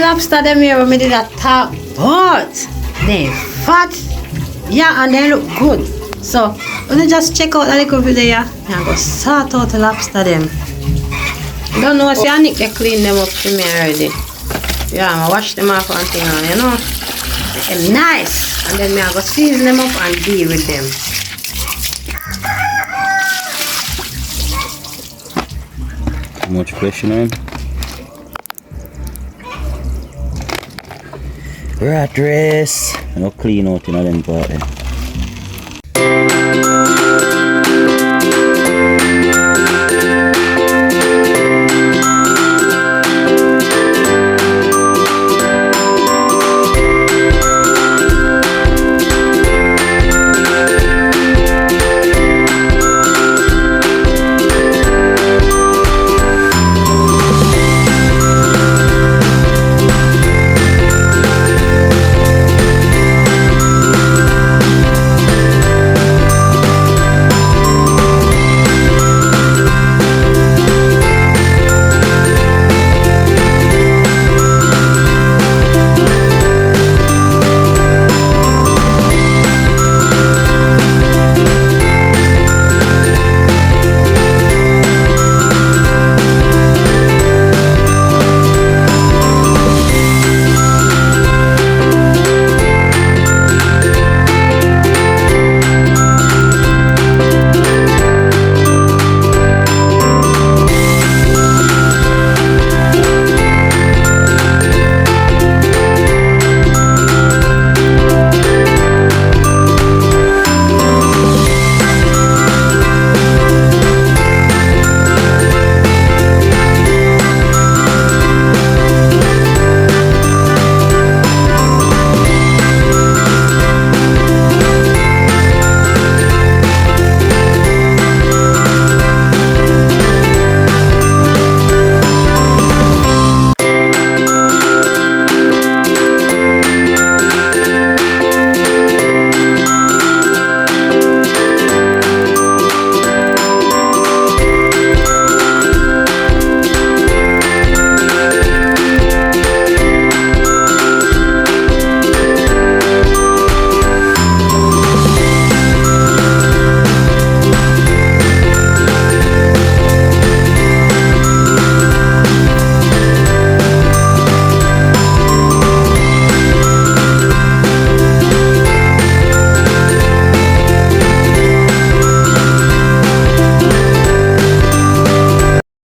lobster them here when we did that top, but they fat, yeah, and they look good. So when you just check out a little video here, and go sort out the lobster them. Don't know if you need to clean them up for me already. Yeah, I wash them off and thing on, you know. They're nice, and then I go season them up and deal with them. Too much flesh in them. Rat race. I don't clean out in them part then.